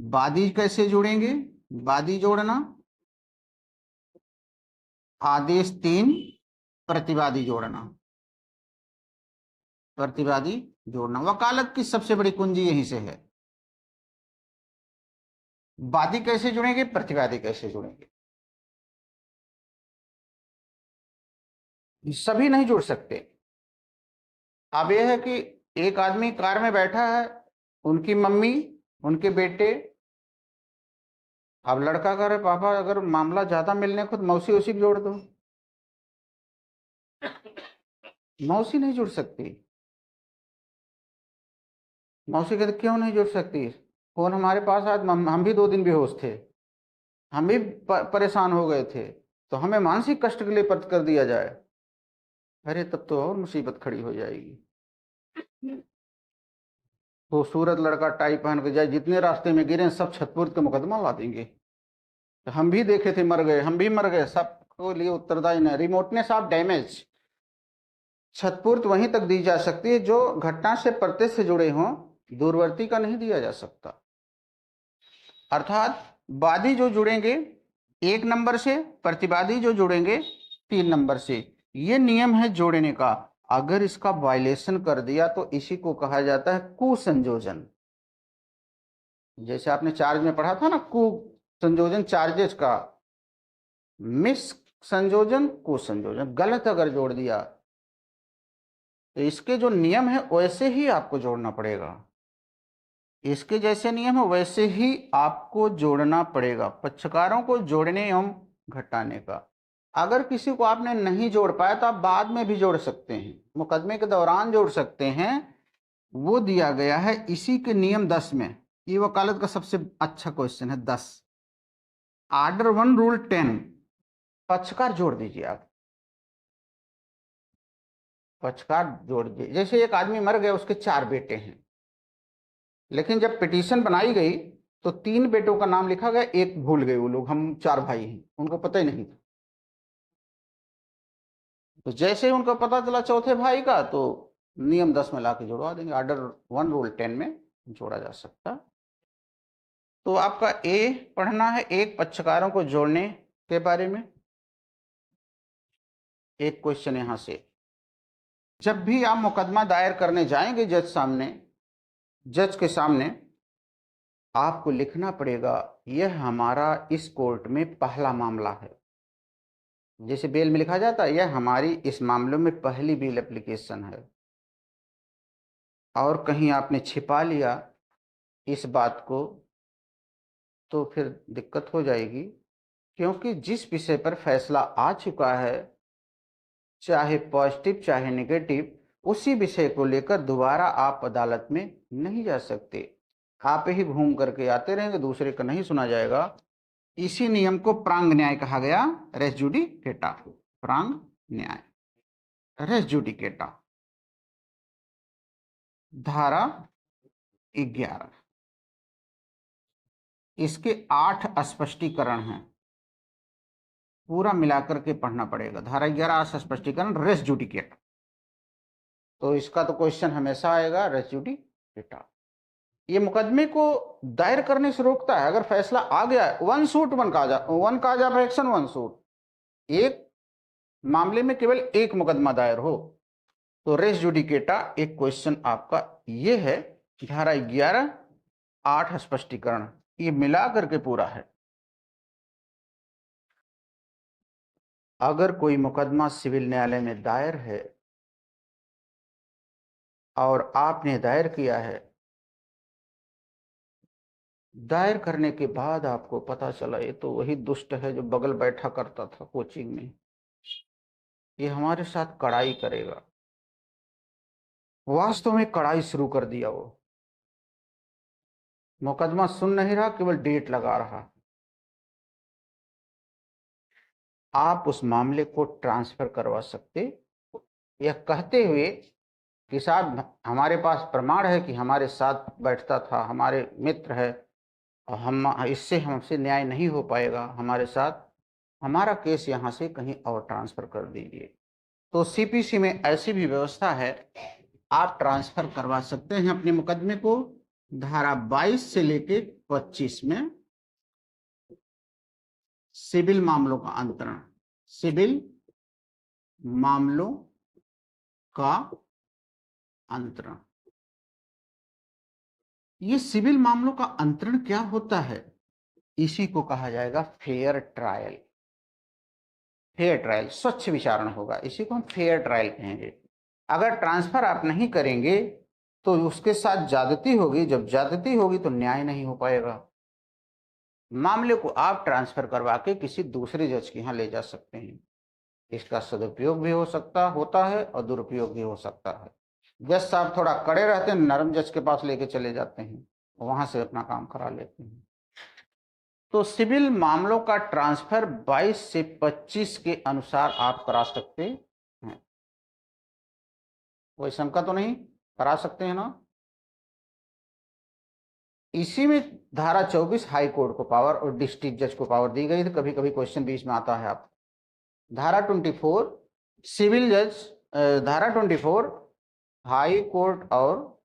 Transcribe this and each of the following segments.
वादी कैसे जोड़ेंगे? वादी जोड़ना, आदेश 3 प्रतिवादी जोड़ना, प्रतिवादी जोड़ना। वकालत की सबसे बड़ी कुंजी यहीं से है। वादी कैसे जुड़ेंगे, प्रतिवादी कैसे जुड़ेंगे? सभी नहीं जुड़ सकते। अब यह है कि एक आदमी कार में बैठा है, उनकी मम्मी, उनके बेटे। अब लड़का कह रहे पापा अगर मामला ज्यादा मिलने को तो मौसी उसी को जोड़ दो। मौसी नहीं जुड़ सकती। मौसी कहते क्यों नहीं जुड़ सकती? फोन हमारे पास आज, हम भी 2 दिन बेहोश थे, हम भी परेशान हो गए थे, तो हमें मानसिक कष्ट के लिए पत्र कर दिया जाए। अरे तब तो और मुसीबत खड़ी हो जाएगी। खूबसूरत लड़का टाई पहन के जाए, जितने रास्ते में गिरे सब छतपुर का मुकदमा ला देंगे। तो हम भी देखे थे, मर गए, हम भी मर गए, सबको लिए उत्तरदायी न। रिमोटनेस ऑफ डैमेज, छतपूर्त वहीं तक दी जा सकती है जो घटना से प्रत्यक्ष से जुड़े हों, दूरवर्ती का नहीं दिया जा सकता। अर्थात वादी जो जुड़ेंगे 1 नंबर से, प्रतिवादी जो जुड़ेंगे 3 नंबर से। ये नियम है जोड़ने का। अगर इसका वायलेशन कर दिया तो इसी को कहा जाता है कुसंयोजन। जैसे आपने चार्ज में पढ़ा था ना, कुसंयोजन चार्जेस का, मिस संयोजन, कुसंयोजन, गलत अगर जोड़ दिया तो इसके जो नियम है वैसे ही आपको जोड़ना पड़ेगा। इसके जैसे नियम है वैसे ही आपको जोड़ना पड़ेगा, पक्षकारों को जोड़ने एवं घटाने का। अगर किसी को आपने नहीं जोड़ पाया तो आप बाद में भी जोड़ सकते हैं, मुकदमे के दौरान जोड़ सकते हैं। वो दिया गया है इसी के नियम 10 में। ये वकालत का सबसे अच्छा क्वेश्चन है 10। आर्डर 1 रूल 10, पक्षकार जोड़ दीजिए आप, पक्षकार जोड़ दीजिए। जैसे एक आदमी मर गया, उसके 4 बेटे हैं, लेकिन जब पिटीशन बनाई गई तो 3 बेटों का नाम लिखा गया, एक भूल गए वो लोग, हम 4 भाई हैं, उनको पता ही नहीं था। तो जैसे ही उनको पता चला चौथे भाई का, तो नियम 10 में लाके जोड़वा देंगे, आर्डर 1 रूल 10 में जोड़ा जा सकता। तो आपका ए पढ़ना है एक पक्षकारों को जोड़ने के बारे में। एक क्वेश्चन यहां से, जब भी आप मुकदमा दायर करने जाएंगे जज के सामने, आपको लिखना पड़ेगा यह हमारा इस कोर्ट में पहला मामला है। जैसे बेल में लिखा जाता है यह हमारी इस मामले में पहली बेल एप्लीकेशन है। और कहीं आपने छिपा लिया इस बात को तो फिर दिक्कत हो जाएगी, क्योंकि जिस विषय पर फैसला आ चुका है, चाहे पॉजिटिव चाहे नेगेटिव, उसी विषय को लेकर दोबारा आप अदालत में नहीं जा सकते। आप ही घूम करके आते रहेंगे, दूसरे का नहीं सुना जाएगा। इसी नियम को प्रांग न्याय कहा गया, रेस जुडिकेटा, प्रांग न्याय, रेस जुडिकेटा। धारा 11, इसके 8 स्पष्टीकरण हैं, पूरा मिलाकर के पढ़ना पड़ेगा। धारा 11 8 स्पष्टीकरण, रेस जुडिकेटा। तो इसका तो क्वेश्चन हमेशा आएगा, रेस जुडिकेटा। ये मुकदमे को दायर करने से रोकता है। अगर फैसला आ गया, 1 suit 1 cause of action 1 suit, एक मामले में केवल एक मुकदमा दायर हो, तो रेस जुडिकेटा एक क्वेश्चन आपका ये है। धारा 11 8 स्पष्टीकरण, ये मिला करके पूरा है। अगर कोई मुकदमा सिविल न्यायालय में दायर है और आपने दायर किया है, दायर करने के बाद आपको पता चला ये तो वही दुष्ट है जो बगल बैठा करता था कोचिंग में, ये हमारे साथ कड़ाई करेगा, वास्तव में कड़ाई शुरू कर दिया, वो मुकदमा सुन नहीं रहा, केवल डेट लगा रहा, आप उस मामले को ट्रांसफर करवा सकते, यह कहते हुए कि साहब हमारे पास प्रमाण है कि हमारे साथ बैठता था, हमारे मित्र है, और हम इससे हमसे न्याय नहीं हो पाएगा हमारे साथ, हमारा केस यहाँ से कहीं और ट्रांसफर कर दीजिए। तो सीपीसी में ऐसी भी व्यवस्था है, आप ट्रांसफर करवा सकते हैं अपने मुकदमे को धारा 22 से लेके 25 में सिविल मामलों का अंतरण, सिविल मामलों का अंतरण। ये सिविल मामलों का अंतरण क्या होता है? इसी को कहा जाएगा फेयर ट्रायल। फेयर ट्रायल, स्वच्छ विचारण होगा, इसी को हम फेयर ट्रायल कहेंगे। अगर ट्रांसफर आप नहीं करेंगे तो उसके साथ ज्यादती होगी, जब ज्यादती होगी तो न्याय नहीं हो पाएगा। मामले को आप ट्रांसफर करवा के किसी दूसरे जज के यहाँ ले जा सकते हैं। इसका सदुपयोग भी होता है और दुरुपयोग भी हो सकता है। जज साहब थोड़ा कड़े रहते हैं, नरम जज के पास लेके चले जाते हैं, वहां से अपना काम करा लेते हैं। तो सिविल मामलों का ट्रांसफर 22 से 25 के अनुसार आप करा सकते हैं। कोई शंका तो नहीं? करा सकते हैं ना? इसी में धारा 24 हाई कोर्ट को पावर और डिस्ट्रिक्ट जज को पावर दी गई थी। कभी कभी क्वेश्चन बीच में आता है आप। धारा 24 सिविल जज, धारा 24 हाई कोर्ट और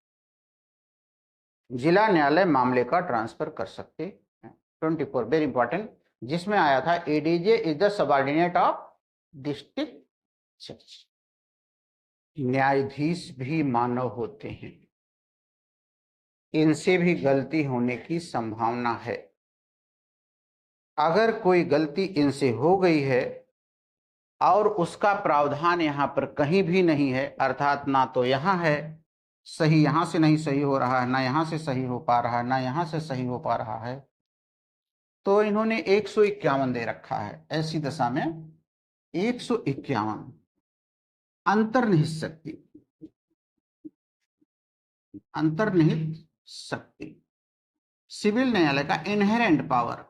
जिला न्यायालय मामले का ट्रांसफर कर सकते हैं। 24 वेरी इंपॉर्टेंट, जिसमें आया था ADJ is the subordinate of district जज। न्यायाधीश भी मानव होते हैं, इनसे भी गलती होने की संभावना है। अगर कोई गलती इनसे हो गई है और उसका प्रावधान यहाँ पर कहीं भी नहीं है, अर्थात ना तो यहाँ है सही, यहाँ से नहीं सही हो रहा है, ना यहाँ से सही हो पा रहा है, ना यहाँ से सही हो पा रहा है, तो इन्होंने 151 दे रखा है। ऐसी दशा में 151 अंतर्निहित शक्ति, अंतर्निहित शक्ति, सिविल न्यायालय का इनहेरेंट पावर,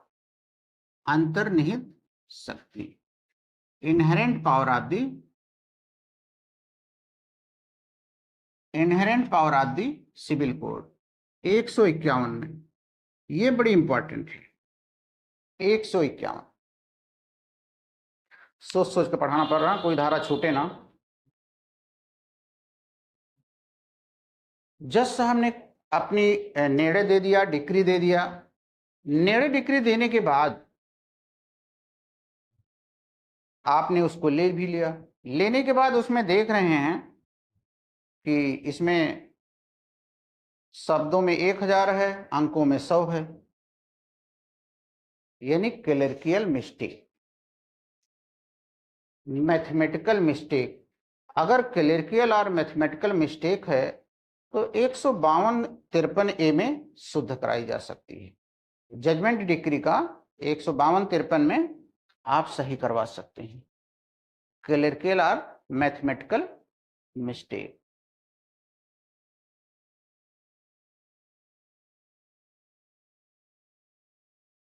अंतर्निहित शक्ति, inherent power of the, inherent power of the civil code 151 में। ये बड़ी इंपॉर्टेंट है 151। सोच सोच के पढ़ाना पड़ रहा, कोई धारा छूटे ना। जज साहब ने अपनी निर्णय दे दिया, डिक्री दे दिया। निर्णय डिक्री देने के बाद आपने उसको ले भी लिया। लेने के बाद उसमें देख रहे हैं कि इसमें शब्दों में 1000 है, अंकों में 100 है, यानी क्लर्कियल मिस्टेक, मैथमेटिकल मिस्टेक। अगर क्लर्कियल और मैथमेटिकल मिस्टेक है तो 152-53 में शुद्ध कराई जा सकती है। जजमेंट डिक्री का 152-53 में आप सही करवा सकते हैं, क्लर्कियल और मैथमेटिकल मिस्टेक।